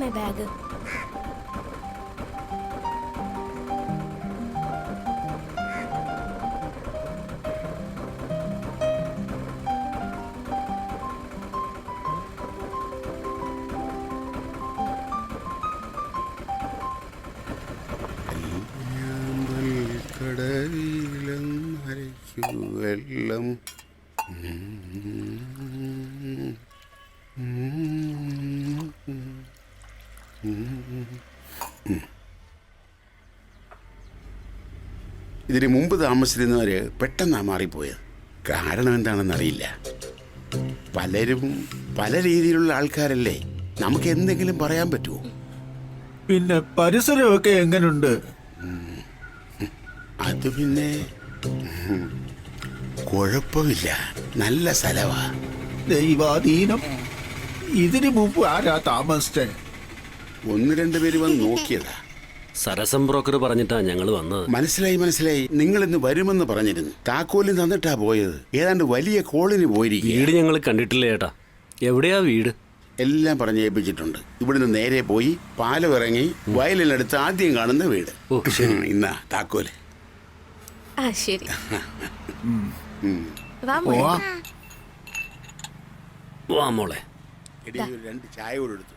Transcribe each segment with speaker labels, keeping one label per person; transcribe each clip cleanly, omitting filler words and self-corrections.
Speaker 1: May bag.
Speaker 2: വെള്ളം ഇതിന് മുമ്പ് താമസിച്ചിരുന്നവര് പെട്ടെന്നാണ് മാറിപ്പോയത്. കാരണം എന്താണെന്നറിയില്ല. പലരും പല രീതിയിലുള്ള ആൾക്കാരല്ലേ, നമുക്ക് എന്തെങ്കിലും പറയാൻ പറ്റുമോ?
Speaker 3: പിന്നെ പരിസരമൊക്കെ എങ്ങനുണ്ട്?
Speaker 2: അത് പിന്നെ കുഴപ്പമില്ല, നല്ല സ്ഥലവാ.
Speaker 3: ദൈവാധീനം. ഇതിനു മുമ്പ് ആരാ താമസിച്ചേ?
Speaker 2: 1-2 പേര് വന്ന് നോക്കിയതാ.
Speaker 4: സരസം ബ്രോക്കർ പറഞ്ഞിട്ടാ ഞങ്ങൾ വന്നത്.
Speaker 2: മനസ്സിലായി. നിങ്ങൾ ഇന്ന് വരുമെന്ന് പറഞ്ഞിരുന്നു. താക്കോലും തന്നിട്ടാ പോയത്. ഏതാണ്ട് വലിയ കോളിന് പോയിരിക്കും.
Speaker 4: വീട് ഞങ്ങൾ കണ്ടിട്ടില്ല ചേട്ടാ. എവിടെയാ വീട്?
Speaker 2: എല്ലാം പറഞ്ഞ് ഏൽപ്പിച്ചിട്ടുണ്ട്. ഇവിടുന്ന് നേരെ പോയി പാലം ഇറങ്ങി വയലിനടുത്ത് ആദ്യം കാണുന്ന വീട്. ഇന്നാ താക്കോല്.
Speaker 1: ശരി.
Speaker 4: വാ മോളെ.
Speaker 2: 2 ചായ കൂടെ എടുത്തു.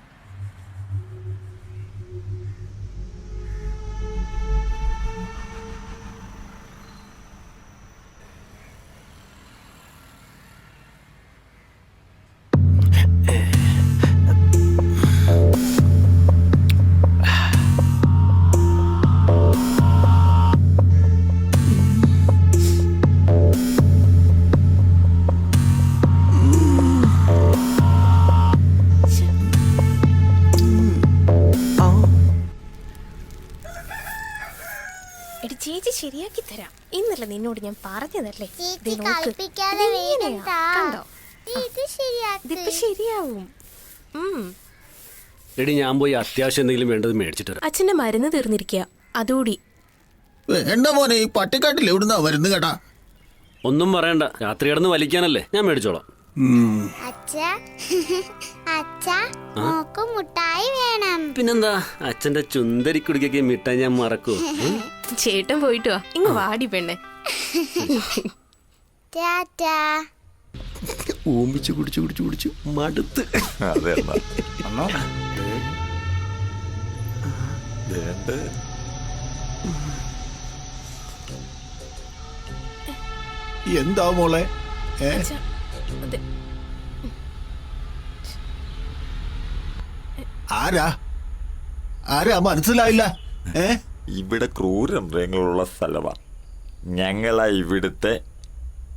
Speaker 1: ചേച്ചി ശരിയാക്കി തരാം. ഇന്നല്ല നിന്നോട് ഞാൻ പറഞ്ഞതല്ലേ. ശരിയാവും.
Speaker 4: എടി ഞാൻ പോയി അത്യാവശ്യം എന്തെങ്കിലും വേണ്ടത് മേടിച്ചിട്ട് വരാം.
Speaker 1: അച്ഛന്റെ മരുന്ന് തീർന്നിരിക്കുക, അതുകൂടി.
Speaker 3: വേണ്ട മോനെ, ഈ പട്ടിക്കാട്ടിൽ എവിടുന്നാ വരുന്നു കേട്ടാ?
Speaker 4: ഒന്നും പറയണ്ട, രാത്രി കിടന്ന് വലിക്കാനല്ലേ, ഞാൻ മേടിച്ചോളാം. പിന്നെന്താ, അച്ഛന്റെ ചുന്തരി കുടിക്കൊക്കെ മിഠായി ഞാൻ മറക്കൂ?
Speaker 1: ചേട്ടൻ പോയിട്ട് വാ, ഇങ്ങ് വാടി പെണ്ണെ.
Speaker 4: ഓമിച്ച് കുടിച്ചു മടുത്ത്.
Speaker 3: എന്താ മോളെ? ആരാ മനസ്സിലായില്ല?
Speaker 5: ഇവിടെ ക്രൂരമൃഗങ്ങളുള്ള സ്ഥലമാ. ഞങ്ങളാ ഇവിടുത്തെ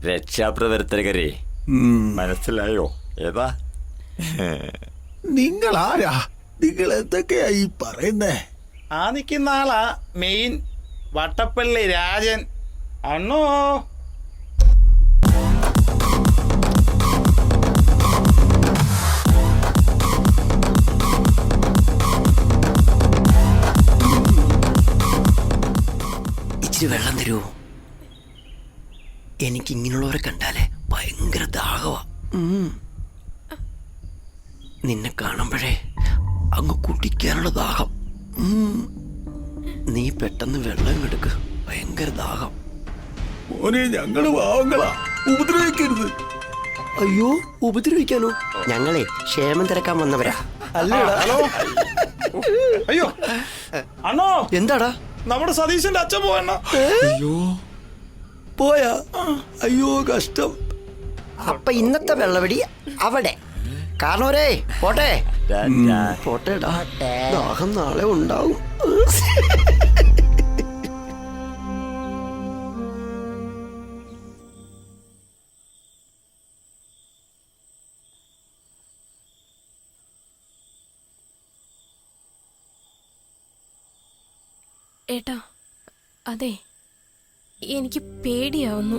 Speaker 5: രക്ഷാപ്രവർത്തകരെ. മനസ്സിലായോ? ഏതാ
Speaker 3: നിങ്ങൾ ആരാ? നിങ്ങൾ എന്തൊക്കെയാ ഈ പറയുന്നേ?
Speaker 6: ആ നിൽക്കുന്ന ആളാ മെയിൻ വട്ടപ്പള്ളി രാജൻ. അണ്ണോ
Speaker 4: ഇച്ചിരി വെള്ളം തരുമോ? എനിക്ക് ഇങ്ങനെയുള്ളവരെ കണ്ടാലേ ഭയങ്കര ദാഹവാ. നിന്നെ കാണുമ്പോഴേ അങ്ങ് കുടിക്കാനുള്ള ദാഹം. നീ പെട്ടെന്ന് വെള്ളം എടുക്ക്, ഭയങ്കര ദാഹം.
Speaker 3: മോനെ, ഞങ്ങള് പാവങ്ങളാ, ഉപദ്രവിക്കരുത്.
Speaker 4: അയ്യോ, ഉപദ്രവിക്കാനോ? ഞങ്ങളെ ക്ഷേമം തിരക്കാൻ വന്നവരാ.
Speaker 6: ഹലോ. അയ്യോ അണ്ണോ,
Speaker 4: എന്താടാ?
Speaker 6: നമ്മുടെ സതീശന്റെ അച്ഛൻ പോയണ്ണ.
Speaker 4: അയ്യോ, പോയാ? അയ്യോ, കഷ്ടം. അപ്പൊ ഇന്നത്തെ വെള്ളവടി അവിടെ കാരണവരേ. പോട്ടെ പോട്ടേടാ, ദാഹം നാളെ ഉണ്ടാവും.
Speaker 1: ഏട്ടാ, അതെ, എനിക്ക് പേടിയാവുന്നു.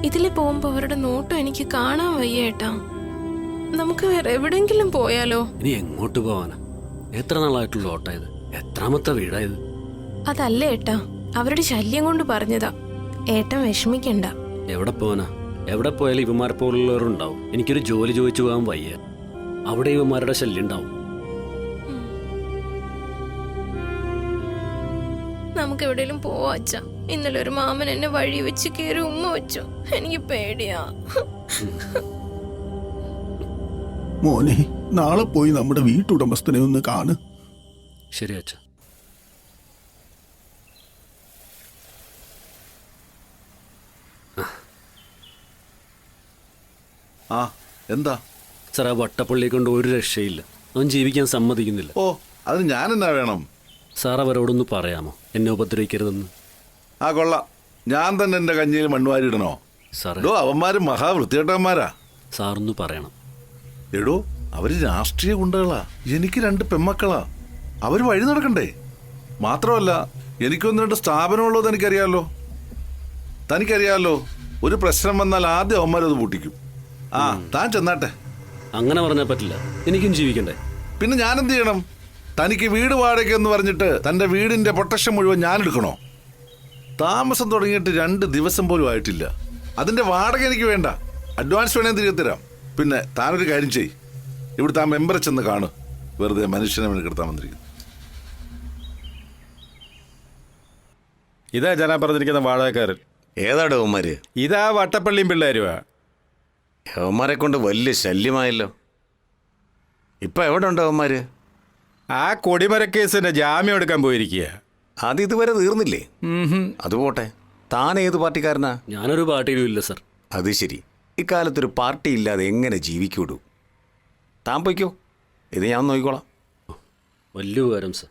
Speaker 1: ഇതിൽ പോകുമ്പോ അവരുടെ നോട്ടം എനിക്ക് കാണാൻ വയ്യ ഏട്ടാ. നമുക്ക് വേറെ എവിടെങ്കിലും പോയാലോ?
Speaker 4: ഇനി എങ്ങോട്ട് പോവാനാ? എത്ര നാളായിട്ടുള്ള ഓട്ടായത്? എത്രാമത്തെ വീടായത്?
Speaker 1: അതല്ല ഏട്ടാ, അവരുടെ ശല്യം കൊണ്ട് പറഞ്ഞതാ. ഏട്ടൻ വിഷമിക്കണ്ട.
Speaker 4: എവിടെ പോവാനാ? എവിടെ പോയാലും ഇവന്മാരെ പോലുള്ളവരുണ്ടാവും. എനിക്കൊരു ജോലി ചോദിച്ചു പോകാൻ വയ്യ. അവിടെ ഇവന്മാരുടെ ശല്യം ഉണ്ടാവും.
Speaker 1: നമുക്ക് എവിടെയെങ്കിലും പോവാ അച്ഛാ. ഇന്നലെ ഒരു മാമൻ എന്നെ വഴി വെച്ച് കയറി ഉമ്മ വെച്ചു. എനിക്ക് പേടിയാ.
Speaker 3: മോനെ നാളെ പോയി നമ്മുടെ വീട്ടുടമസ്ഥനെ ഒന്ന് കാണ്.
Speaker 4: ശരി അച്ഛ.
Speaker 7: ആ എന്താ
Speaker 4: സാർ, ആ വട്ടപ്പള്ളിയെ കൊണ്ട് ഒരു രക്ഷയില്ല. അവൻ ജീവിക്കാൻ സമ്മതിക്കുന്നില്ല.
Speaker 7: ഓ അതിന് ഞാൻ എന്നാ വേണം?
Speaker 4: സാർ അവരോടൊന്ന് പറയാമോ എന്നെ ഉപദ്രവിക്കരുതെന്ന്?
Speaker 7: ആ കൊള്ളാം. ഞാൻ തന്നെ എൻ്റെ കഞ്ഞിയിൽ മണ്ണുവാരി ഇടണോ?
Speaker 4: സാറേ,
Speaker 7: എടോ അവന്മാര് മഹാവൃത്തികെട്ടന്മാരാ.
Speaker 4: സാറൊന്ന് പറയണം.
Speaker 7: എടോ അവര് രാഷ്ട്രീയ ഗുണ്ടകളാ. എനിക്ക് 2 പെമ്മക്കളാ. അവര് വഴി നടക്കണ്ടേ? മാത്രമല്ല എനിക്കൊന്ന് 2 സ്ഥാപനമുള്ളത് എനിക്കറിയാമല്ലോ. തനിക്കറിയാമല്ലോ, ഒരു പ്രശ്നം വന്നാൽ ആദ്യം അവന്മാരത് പൂട്ടിക്കും. ആ താൻ ചെന്നാട്ടെ.
Speaker 4: അങ്ങനെ പറഞ്ഞാൽ പറ്റില്ല, എനിക്കും ജീവിക്കണ്ടേ.
Speaker 7: പിന്നെ ഞാൻ എന്ത് ചെയ്യണം? തനിക്ക് വീട് വാടക എന്ന് പറഞ്ഞിട്ട് തൻ്റെ വീടിൻ്റെ പ്രൊട്ടക്ഷൻ മുഴുവൻ ഞാൻ എടുക്കണോ? താമസം തുടങ്ങിയിട്ട് 2 ദിവസം പോലും ആയിട്ടില്ല. അതിൻ്റെ വാടക എനിക്ക് വേണ്ട. അഡ്വാൻസ് വേണേ തിരികെ തരാം. പിന്നെ താനൊരു കാര്യം ചെയ്, ഇവിടുത്തെ ആ മെമ്പറെ ചെന്ന് കാണു. വെറുതെ മനുഷ്യനെ മെനക്കെടുത്താൻ വന്നിരിക്കുന്നു.
Speaker 6: ഇതാ ഞാൻ പറഞ്ഞിരിക്കുന്ന വാടകക്കാരൻ.
Speaker 8: ഏതാടോ അവന്മാര്?
Speaker 6: ഇതാ വട്ടപ്പള്ളിയും പിള്ളേരുവാ.
Speaker 8: അവന്മാരെ കൊണ്ട് വലിയ ശല്യമായല്ലോ. ഇപ്പൊ എവിടെ ഉണ്ടോ അവന്മാര്?
Speaker 6: ആ കൊടിമരക്കേസിന്റെ ജാമ്യം എടുക്കാൻ പോയിരിക്കുക.
Speaker 8: അത് ഇതുവരെ തീർന്നില്ലേ? അതുപോട്ടെ, താൻ ഏത് പാർട്ടിക്കാരനാ?
Speaker 4: ഞാനൊരു പാർട്ടിയിലും ഇല്ല സാർ.
Speaker 8: അത് ശരി. ഇക്കാലത്തൊരു പാർട്ടി ഇല്ലാതെ എങ്ങനെ ജീവിക്കൂടൂ? താൻ പോയിക്കോ, ഇത് ഞാൻ നോക്കിക്കോളാം.
Speaker 4: വലിയ ഉപകാരം സാർ.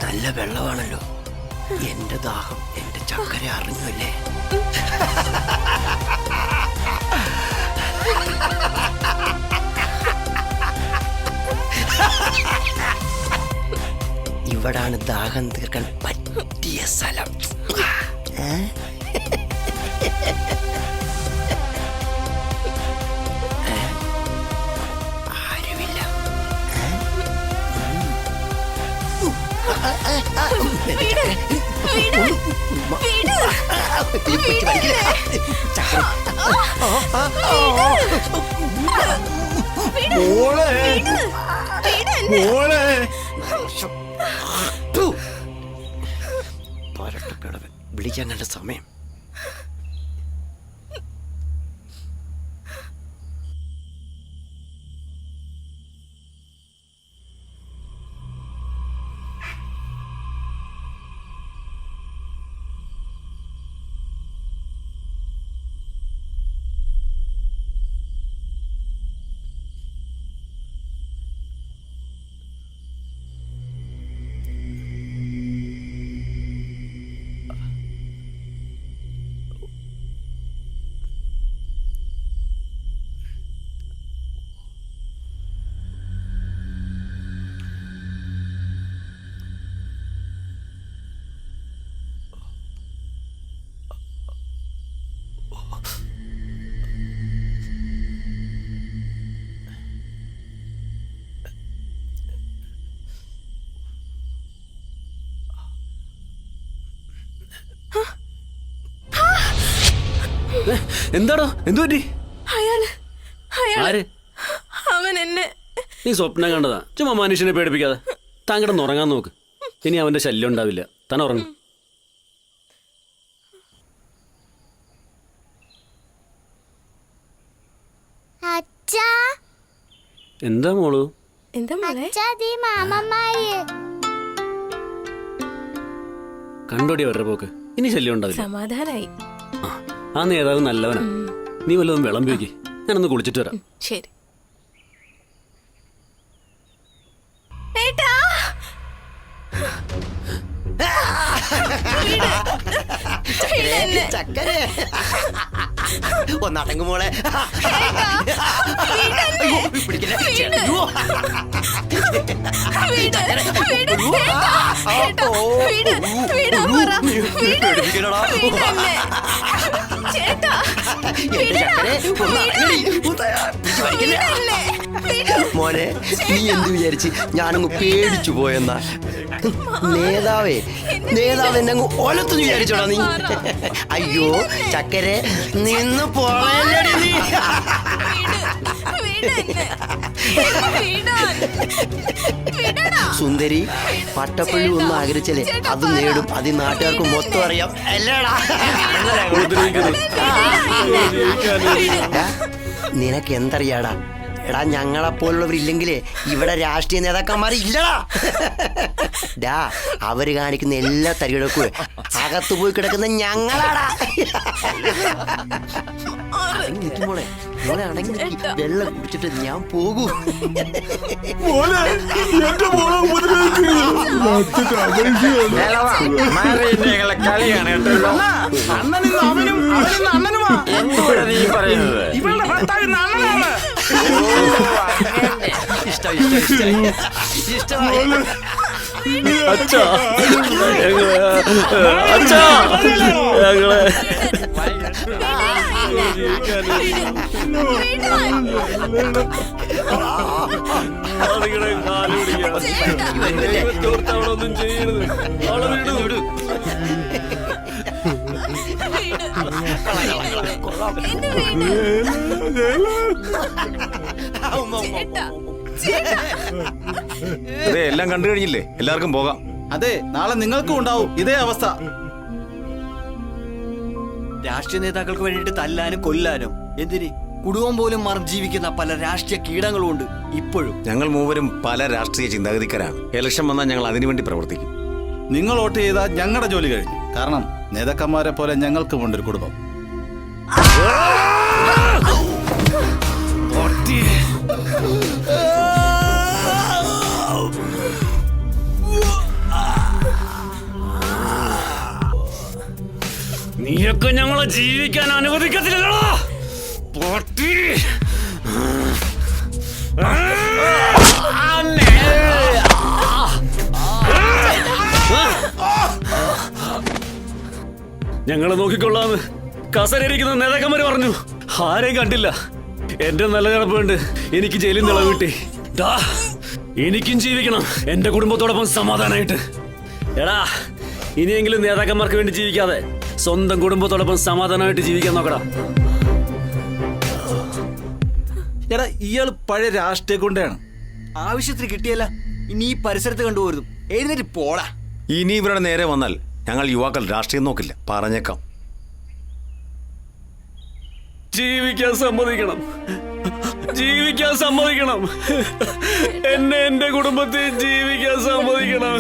Speaker 9: നല്ല വെള്ളമാണല്ലോ. എന്റെ ദാഹം എന്റെ ചക്കര അറിഞ്ഞല്ലേ. ഇവിടാണ് ദാഹം തീർക്കാൻ പറ്റിയ സ്ഥലം. ആരുമില്ല. വിളിക്കാൻ കണ്ട സമയം.
Speaker 4: എന്താടോ, എന്തു പറ്റി?
Speaker 1: അയാള് അവൻ എന്നെ.
Speaker 4: നീ സ്വപ്നം കണ്ടതാ. ചുമ്മാ മനുഷ്യനെ പേടിപ്പിക്കാതെ താൻ കിടന്ന് ഉറങ്ങാൻ നോക്ക്. ഇനി അവന്റെ ശല്യം ഉണ്ടാവില്ല. താൻ ഉറങ്ങും. എന്താ മോളു?
Speaker 1: എന്താ മോളെ?
Speaker 4: കണ്ടോടി അവരുടെ പോക്ക്. ഇനി ശല്യം ഉണ്ടാവില്ല.
Speaker 1: സമാധാനായി.
Speaker 4: ആ നേതാവ് നല്ലവനാ. നീ വല്ലതും വിളമ്പി വയ്ക്ക്. ഞാനൊന്ന് കുളിച്ചിട്ട് വരാം.
Speaker 1: ശരി.
Speaker 9: ചക്കര ഒന്നടങ്ങ് മോളെ.
Speaker 1: ചേട്ടാ
Speaker 9: മോനെ നീ എന്ത് വിചാരിച്ച് ഞാനങ്ങ് പേടിച്ചു പോയെന്നാ? നേതാവ് എന്നെ അങ്ങ് ഒലത്തു വിചാരിച്ചോടാ നീ. അയ്യോ ചക്കരെ നിന്ന് പോയല്ലേടി നീ. സുന്ദരി പട്ടപ്പള്ളി ഒന്നും ആഗ്രഹിച്ചല്ലേ അത് നേടും. അത് നാട്ടുകാർക്ക് മൊത്തം അറിയാം അല്ലേടാ. നിനക്ക് എന്തറിയാടാ? എടാ ഞങ്ങളെ പോലുള്ളവരില്ലെങ്കിലേ ഇവിടെ രാഷ്ട്രീയ നേതാക്കന്മാർ ഇല്ലടാ. ഡാ അവര് കാണിക്കുന്ന എല്ലാ തരികിടക്കും അകത്ത് പോയി കിടക്കുന്ന ഞങ്ങളാടാ. മോളെ മോളെ അടങ്ങി വെള്ളം കുടിച്ചിട്ട് ഞാൻ പോകൂ.
Speaker 5: കളിയാണ് കേട്ടോ. എന്തുവാ നീ പറയുന്നത്?
Speaker 9: ഇഷ്ടമായി.
Speaker 4: അച്ഛാ അച്ഛാ ഞങ്ങളെ അവളൊന്നും ചെയ്യരുത്. അവളെ വിടൂ.
Speaker 8: അതെ എല്ലാം കണ്ടു കഴിഞ്ഞില്ലേ? എല്ലാവർക്കും പോകാം.
Speaker 6: അതെ നാളെ നിങ്ങൾക്കും ഉണ്ടാവും ഇതേ അവസ്ഥ.
Speaker 10: രാഷ്ട്രീയ നേതാക്കൾക്ക് വേണ്ടിയിട്ട് തല്ലാനും കൊല്ലാനും എന്തിന് കുടുംബം പോലും മറന്ന് ജീവിക്കുന്ന പല രാഷ്ട്രീയ കീടങ്ങളും ഉണ്ട് ഇപ്പോഴും.
Speaker 8: ഞങ്ങൾ മൂവരും പല രാഷ്ട്രീയ ചിന്താഗതിക്കാരാണ്. ഇലക്ഷൻ വന്നാൽ ഞങ്ങൾ അതിനുവേണ്ടി പ്രവർത്തിക്കും.
Speaker 6: നിങ്ങൾ വോട്ട് ചെയ്താൽ ഞങ്ങളുടെ ജോലി കഴിഞ്ഞു. കാരണം നേതാക്കന്മാരെ പോലെ ഞങ്ങൾക്കുമുണ്ട് ഒരു കുടുംബം.
Speaker 4: നീയൊക്കെ ഞങ്ങളെ ജീവിക്കാൻ അനുവദിക്കത്തില്ലല്ലോ. ഞങ്ങളെ നോക്കിക്കൊള്ളാന്ന് കസരയിരിക്കുന്ന നേതാക്കന്മാര് പറഞ്ഞു. ആരെയും കണ്ടില്ല. എന്റെ നല്ല കിടപ്പുണ്ട്. എനിക്ക് ജയിലിൽ നിന്ന് ഇളവ് കിട്ടി. എനിക്കും ജീവിക്കണം എന്റെ കുടുംബത്തോടൊപ്പം സമാധാനമായിട്ട്. എടാ ഇനിയെങ്കിലും നേതാക്കന്മാർക്ക് വേണ്ടി ജീവിക്കാതെ സ്വന്തം കുടുംബത്തോടൊപ്പം സമാധാനമായിട്ട് ജീവിക്കാൻ നോക്കടാ.
Speaker 6: എടാ ഇയാൾ പഴയ രാഷ്ട്രീയ കൊണ്ടാണ്.
Speaker 10: ആവശ്യത്തിന് കിട്ടിയല്ല ഇനി ഈ പരിസരത്ത് കണ്ടുപോരുന്നു. എഴുന്നേറ്റ് പോടാ.
Speaker 8: ഇനി ഇവരുടെ നേരെ വന്നാൽ ഞങ്ങൾ യുവാക്കൾ രാഷ്ട്രീയം നോക്കില്ല. പറഞ്ഞേക്കാം.
Speaker 4: ജീവിക്കാൻ സമ്മതിക്കണം. ജീവിക്കാൻ സമ്മതിക്കണം. എന്നെ എന്റെ കുടുംബത്തെ ജീവിക്കാൻ സമ്മതിക്കണം.